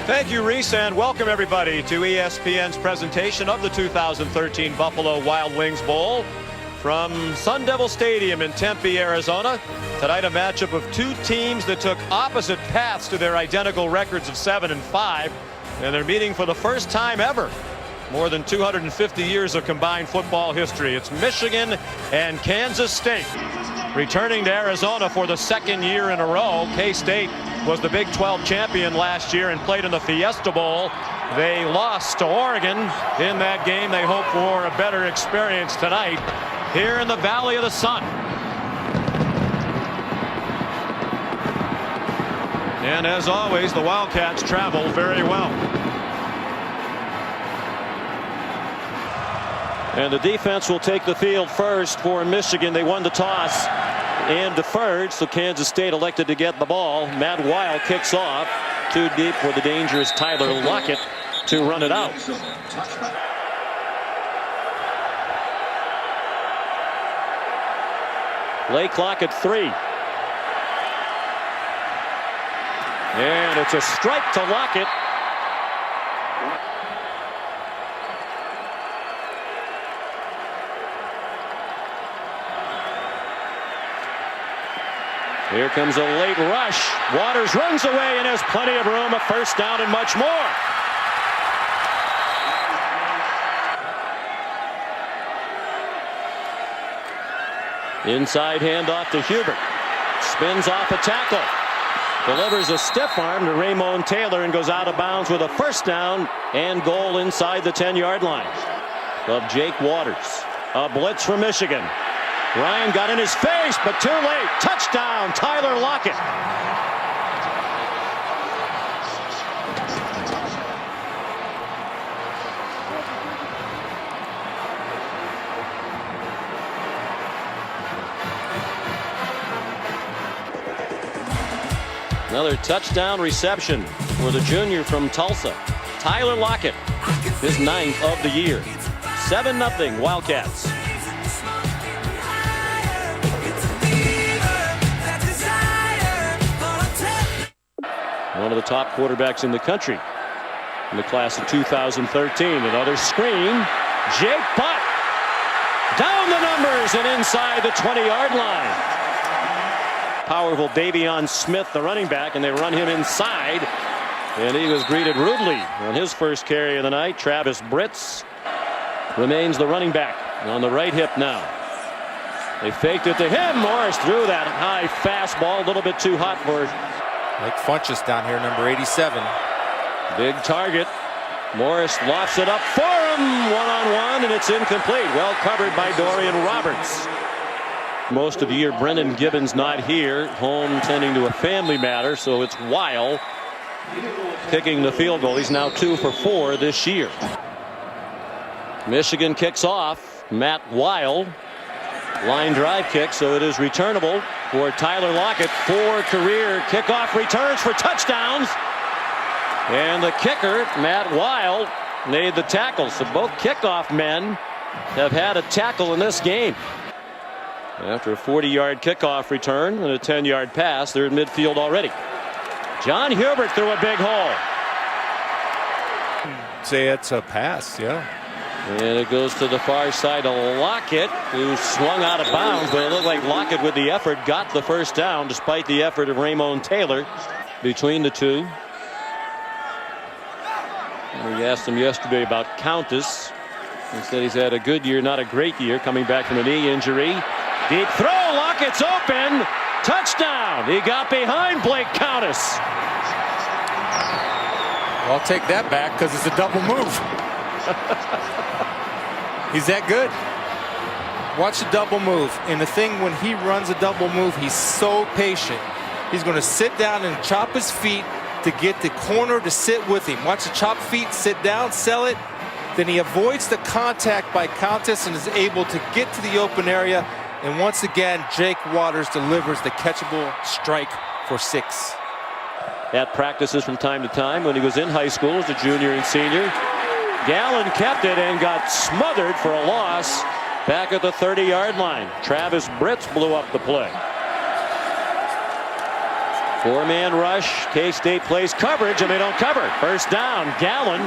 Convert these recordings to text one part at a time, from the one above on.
Thank you, Reese, and welcome everybody to ESPN's presentation of the 2013 Buffalo Wild Wings Bowl from Sun Devil Stadium in Tempe, Arizona. Tonight, a matchup of two teams that took opposite paths to their identical records of 7-5, and they're meeting for the first time ever. More than 250 years of combined football history. It's Michigan and Kansas State. Returning to Arizona for the second year in a row. K-State was the Big 12 champion last year and played in the Fiesta Bowl. They lost to Oregon in that game. They hope for a better experience tonight here in the Valley of the Sun. And as always, the Wildcats travel very well. And the defense will take the field first for Michigan. They won the toss and deferred, so Kansas State elected to get the ball. Matt Weil kicks off. Too deep for the dangerous Tyler Lockett to run it out. Play clock at 3. And it's a strike to Lockett. Here comes a late rush. Waters runs away and has plenty of room, a first down and much more. Inside handoff to Hubert. Spins off a tackle. Delivers a stiff arm to Raymond Taylor and goes out of bounds with a first down and goal inside the 10-yard line of Jake Waters. A blitz for Michigan. Ryan got in his face, but too late. Touchdown, Tyler Lockett. Another touchdown reception for the junior from Tulsa. Tyler Lockett, his 9th of the year. 7-0 Wildcats. One of the top quarterbacks in the country in the class of 2013. Another screen. Jake Butt down the numbers and inside the 20-yard line. Powerful Davion Smith, the running back, and they run him inside. And he was greeted rudely on his first carry of the night. Travis Britz remains the running back on the right hip now. They faked it to him. Morris threw that high fastball, a little bit too hot for Mike Funchess down here, number 87. Big target. Morris lofts it up for him. One-on-one, and it's incomplete. Well covered by Dorian Roberts. Most of the year, Brendan Gibbons not here. Home tending to a family matter, so it's Weil kicking the field goal. He's now 2 for 4 this year. Michigan kicks off. Matt Weil. Line drive kick, so it is returnable for Tyler Lockett. 4 career kickoff returns for touchdowns. And the kicker, Matt Weil, made the tackle. So both kickoff men have had a tackle in this game. After a 40-yard kickoff return and a 10-yard pass, they're in midfield already. John Hubert threw a big hole. Say it's a pass, yeah. And it goes to the far side of Lockett, who swung out of bounds, but it looked like Lockett with the effort got the first down despite the effort of Raymond Taylor between the two. We asked him yesterday about Countess. He said he's had a good year, not a great year, coming back from a knee injury. Deep throw, Lockett's open. Touchdown. He got behind Blake Countess. Well, I'll take that back because it's a double move. He's that good. Watch the double move. And the thing, when he runs a double move, he's so patient. He's going to sit down and chop his feet to get the corner to sit with him. Watch the chop feet, sit down, sell it. Then he avoids the contact by Countess and is able to get to the open area. And once again, Jake Waters delivers the catchable strike for 6. At practices from time to time when he was in high school as a junior and senior. Gallen kept it and got smothered for a loss back at the 30-yard line. Travis Britz blew up the play. Four-man rush. K-State plays coverage, and they don't cover. First down. Gallen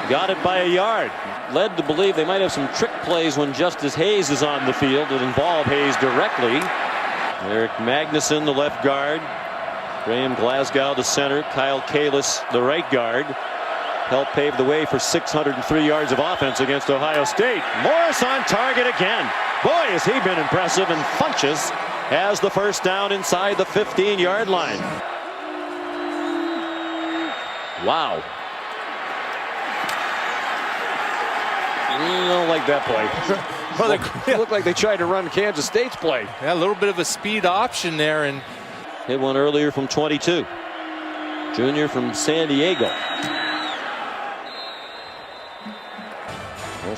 got it by a yard. Led to believe they might have some trick plays when Justice Hayes is on the field that involve Hayes directly. Eric Magnuson, the left guard. Graham Glasgow, the center. Kyle Kalis, the right guard. Helped pave the way for 603 yards of offense against Ohio State. Morris on target again. Boy, has he been impressive, and Funchess has the first down inside the 15-yard line. Wow. I don't like that play. Well, looked like they tried to run Kansas State's play. Yeah, a little bit of a speed option there, and hit one earlier from 22. Junior from San Diego.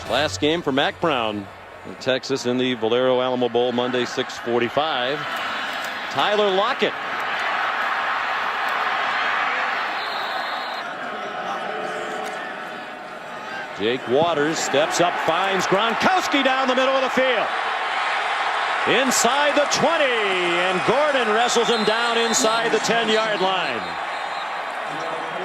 Last game for Mack Brown in Texas in the Valero Alamo Bowl Monday, 6:45. Tyler Lockett. Jake Waters steps up, finds Gronkowski down the middle of the field. Inside the 20, and Gordon wrestles him down inside the 10-yard line.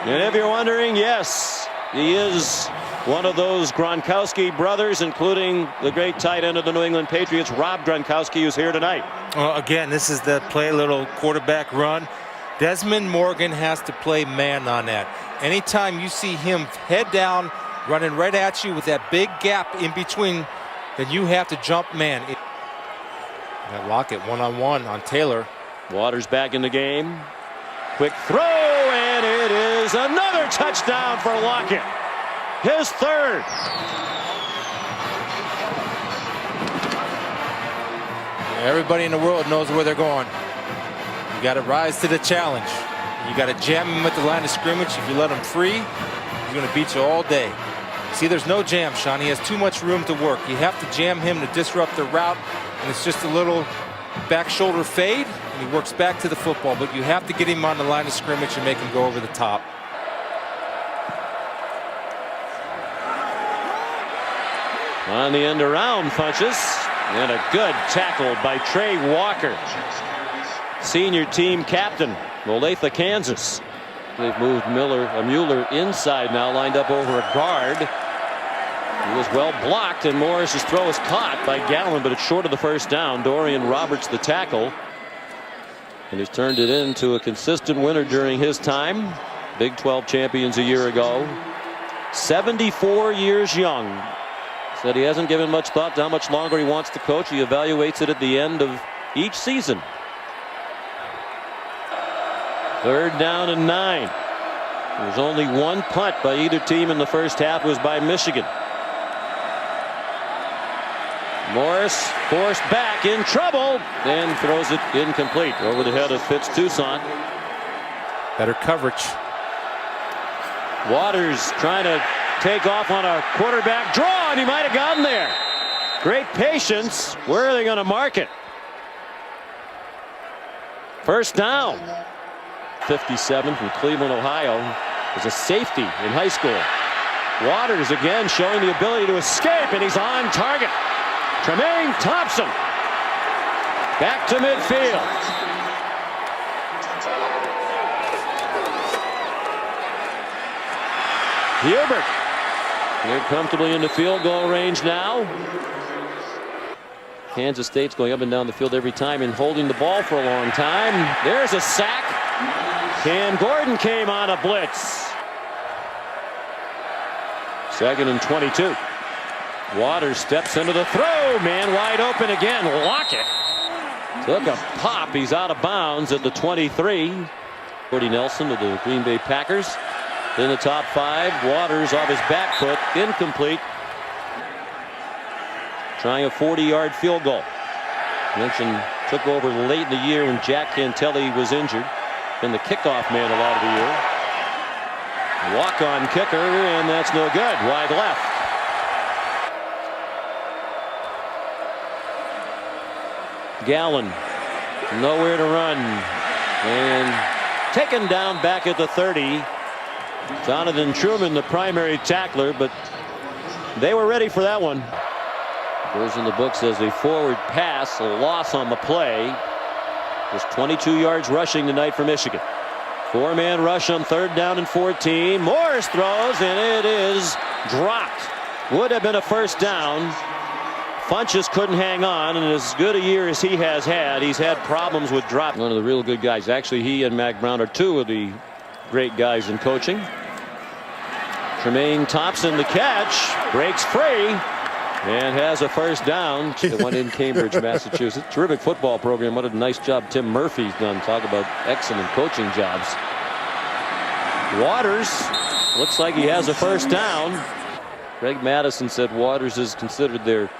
And if you're wondering, yes, he is one of those Gronkowski brothers, including the great tight end of the New England Patriots, Rob Gronkowski, who's here tonight. Well, again, this is the play, little quarterback run. Desmond Morgan has to play man on that. Anytime you see him head down, running right at you with that big gap in between, then you have to jump man. That Lockett one-on-one on Taylor. Waters back in the game. Quick throw, and it is another touchdown for Lockett. His third. Everybody in the world knows where they're going. You got to rise to the challenge. You got to jam him at the line of scrimmage. If you let him free, he's going to beat you all day. See, there's no jam, Sean. He has too much room to work. You have to jam him to disrupt the route, and it's just a little back shoulder fade, and he works back to the football. But you have to get him on the line of scrimmage and make him go over the top. On the end around, Funchess, and a good tackle by Trey Walker, senior team captain, Olathe, Kansas. They've moved Mueller inside now, lined up over a guard. He was well blocked, and Morris's throw is caught by Gallen, but it's short of the first down. Dorian Roberts, the tackle, and he's turned it into a consistent winner during his time. Big 12 champions a year ago. 74 years young. Said he hasn't given much thought to how much longer he wants to coach. He evaluates it at the end of each season. Third down and 9. There was only one punt by either team in the first half. It was by Michigan. Morris forced back, in trouble, then throws it incomplete over the head of Fitz Toussaint. Better coverage. Waters trying to take off on a quarterback draw, and he might have gotten there. Great patience. Where are they going to mark it? First down. 57 from Cleveland, Ohio, is a safety in high school. Waters again showing the ability to escape, and he's on target. Tremaine Thompson back to midfield. Hubert, they're comfortably in the field goal range now. Kansas State's going up and down the field every time and holding the ball for a long time. There's a sack. Cam Gordon came on a blitz. Second and 22. Waters steps into the throw. Man wide open again. Lockett took a pop. He's out of bounds at the 23. Jordy Nelson of the Green Bay Packers in the top 5. Waters off his back foot. Incomplete. Trying a 40-yard field goal. Mentioned took over late in the year when Jack Cantelli was injured. Been the kickoff man a lot of the year. Walk-on kicker, and that's no good. Wide left. Gallen nowhere to run, and taken down back at the 30. Jonathan Truman, the primary tackler, but they were ready for that one. Goes in the books as a forward pass, a loss on the play. Just 22 yards rushing tonight for Michigan. 4-man rush on 3rd down and 14. Morris throws, and it is dropped. Would have been a first down. Funchess couldn't hang on, and as good a year as he has had, he's had problems with drop. One of the real good guys. Actually, he and Mac Brown are two of the great guys in coaching. Tremaine Thompson, the catch, breaks free and has a first down. The one in Cambridge, Massachusetts. Terrific football program. What a nice job Tim Murphy's done. Talk about excellent coaching jobs. Waters looks like he has a first down. Greg Madison said Waters is considered their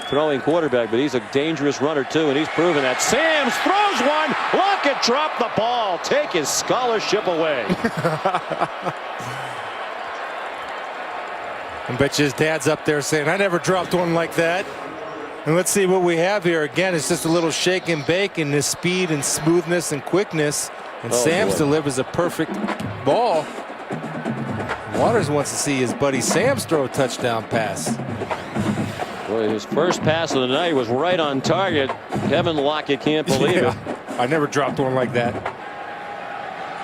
throwing quarterback, but he's a dangerous runner too, and he's proven that. Sams throws one. Lockett dropped the ball. Take his scholarship away. I bet you his dad's up there saying, I never dropped one like that. And let's see what we have here. Again, it's just a little shake and bake in this speed and smoothness and quickness. And Sams delivers a perfect ball. Waters wants to see his buddy Sams throw a touchdown pass. Boy, his first pass of the night was right on target. Kevin Lockett can't believe it. I never dropped one like that.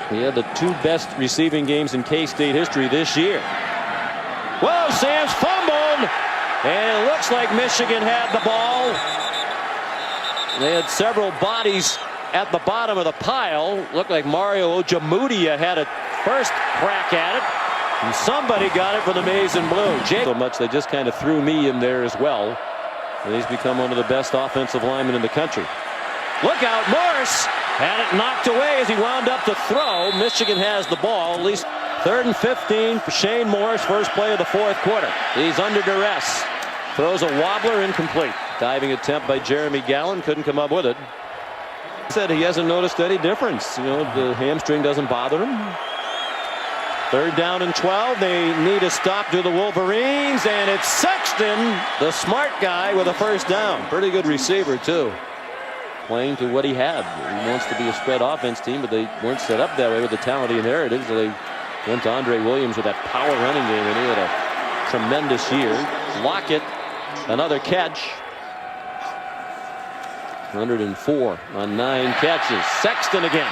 He had the 2 best receiving games in K-State history this year. Whoa, Sams fumbled, and it looks like Michigan had the ball. They had several bodies at the bottom of the pile. Looked like Mario Ojemudia had a first crack at it, and somebody got it for the maize and blue. So much they just kind of threw me in there as well, and he's become one of the best offensive linemen in the country. Look out, Morris had it knocked away as he wound up to throw. Michigan has the ball, at least 3rd and 15 for Shane Morris, first play of the 4th quarter. He's under duress. Throws a wobbler, incomplete. Diving attempt by Jeremy Gallen, couldn't come up with it. Said he hasn't noticed any difference. You know, the hamstring doesn't bother him. 3rd down and 12. They need a stop to the Wolverines, and it's Sexton, the smart guy, with a first down. Pretty good receiver, too. Playing to what he had. He wants to be a spread offense team, but they weren't set up that way with the talent he inherited, so they went to Andre Williams with that power running game, and he had a tremendous year. Lockett, another catch. 104 on 9 catches. Sexton again.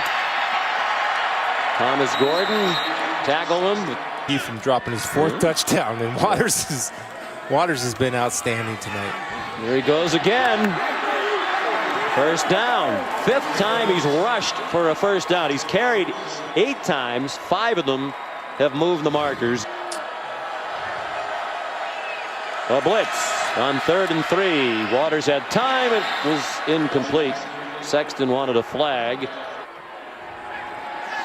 Thomas Gordon tackled him. He from dropping his 4th touchdown, and Waters has been outstanding tonight. Here he goes again. First down. 5th time he's rushed for a first down. He's carried 8 times. 5 of them have moved the markers. A blitz on 3rd and 3. Waters had time. It was incomplete. Sexton wanted a flag.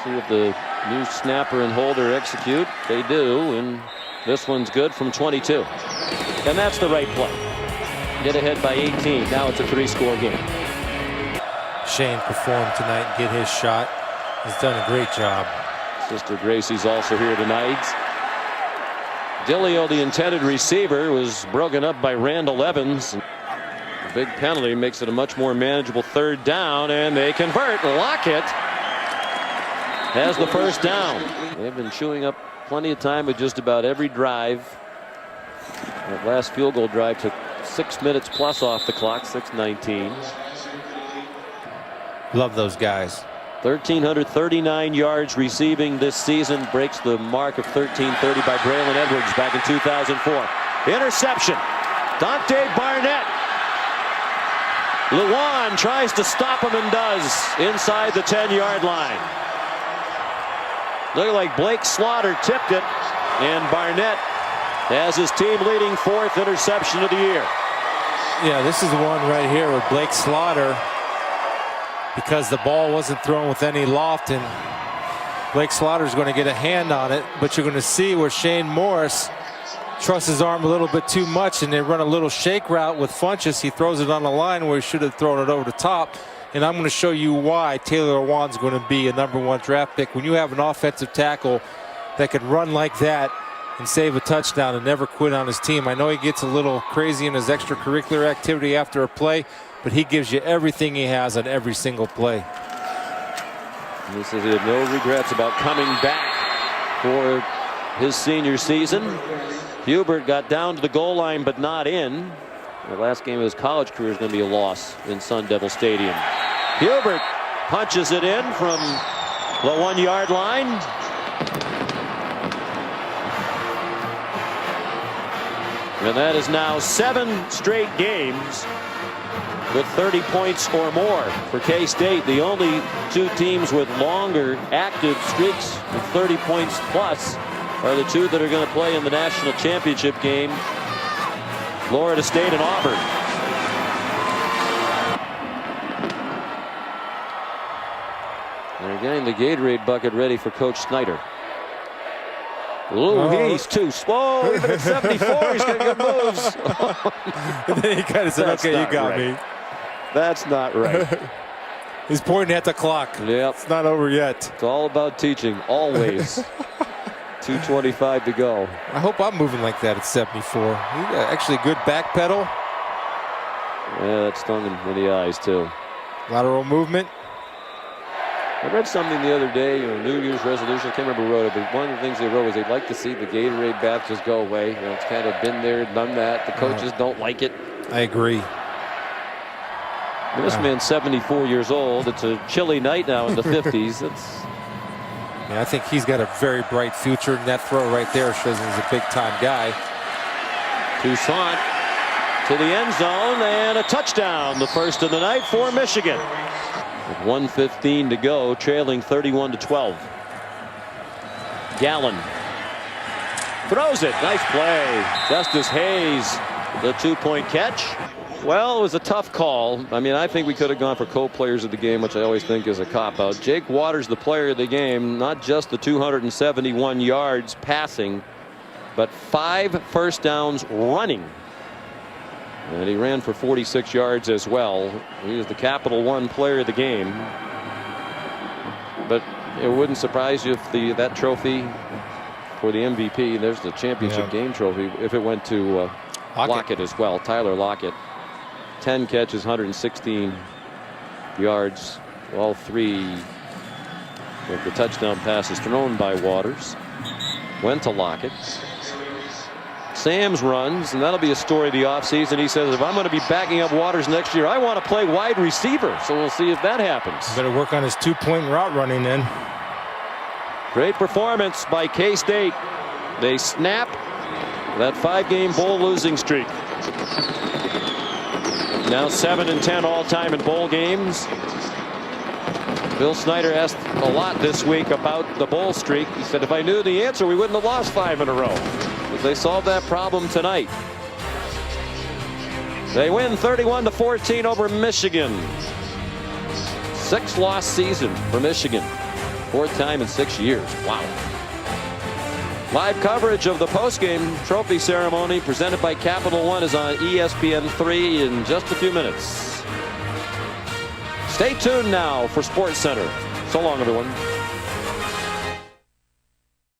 See if the new snapper and holder execute. They do, and this one's good from 22. And that's the right play. Get ahead by 18. Now it's a 3-score game. Shane performed tonight, get his shot. He's done a great job. Sister Gracie's also here tonight. Dillio, the intended receiver, was broken up by Randall Evans. A big penalty makes it a much more manageable 3rd down, and they convert. Lockett has the first down. They've been chewing up plenty of time with just about every drive. That last field goal drive took 6 minutes plus off the clock, 6:19. Love those guys. 1,339 yards receiving this season, breaks the mark of 1,330 by Braylon Edwards back in 2004. Interception. Dante Barnett. Luan tries to stop him and does inside the 10-yard line. Looked like Blake Slaughter tipped it, and Barnett has his team leading 4th interception of the year. Yeah, this is the one right here with Blake Slaughter, because the ball wasn't thrown with any loft, and Blake Slaughter's going to get a hand on it, but you're going to see where Shane Morris trusts his arm a little bit too much, and they run a little shake route with Funchess. He throws it on the line where he should have thrown it over the top, and I'm going to show you why Taylor Lewan's going to be a #1 draft pick. When you have an offensive tackle that can run like that and save a touchdown and never quit on his team. I know he gets a little crazy in his extracurricular activity after a play, but he gives you everything he has on every single play. He says he had no regrets about coming back for his senior season. Hubert got down to the goal line but not in. The last game of his college career is going to be a loss in Sun Devil Stadium. Hubert punches it in from the 1-yard line. And that is now 7 straight games with 30 points or more for K-State. The only 2 teams with longer active streaks of 30 points plus are the 2 that are going to play in the national championship game, Florida State and Auburn. They're getting the Gatorade bucket ready for Coach Snyder. Ooh, he's too slow. Even at 74, he's got good moves. And then he kind of said, okay, you got me. That's not right. He's pointing at the clock. Yep. It's not over yet. It's all about teaching, always. 2:25 to go. I hope I'm moving like that at 74. You got actually a good back pedal. Yeah, that stung him in the eyes, too. Lateral movement. I read something the other day, New Year's resolution. I can't remember who wrote it, but one of the things they wrote was they'd like to see the Gatorade bath just go away. It's kind of been there, done that. The coaches don't like it. I agree. This man's 74 years old. It's a chilly night now in the 50s. Yeah, I think he's got a very bright future, and that throw right there shows he's a big-time guy. Toussaint to the end zone, and a touchdown, the first of the night for Michigan. With 1:15 to go, trailing 31-12. Gallen throws it. Nice play. Justice Hayes, the 2-point catch. Well, it was a tough call. I mean, I think we could have gone for co-players of the game, which I always think is a cop-out. Jake Waters, the player of the game, not just the 271 yards passing, but 5 first downs running. And he ran for 46 yards as well. He was the Capital One player of the game. But it wouldn't surprise you if that trophy for the MVP, there's the championship game trophy, if it went to Lockett as well, Tyler Lockett. 10 catches, 116 yards. All 3 of the touchdown passes thrown by Waters went to Lockett. Sams runs, and that'll be a story of the offseason. He says, if I'm going to be backing up Waters next year, I want to play wide receiver. So we'll see if that happens. Better work on his 2-point route running then. Great performance by K-State. They snap that 5-game bowl losing streak. Now 7-10 all-time in bowl games. Bill Snyder asked a lot this week about the bowl streak. He said, if I knew the answer, we wouldn't have lost 5 in a row. But they solved that problem tonight. They win 31-14 over Michigan. 6-loss season for Michigan. 4th time in 6 years. Wow. Live coverage of the postgame trophy ceremony presented by Capital One is on ESPN3 in just a few minutes. Stay tuned now for SportsCenter. So long, everyone.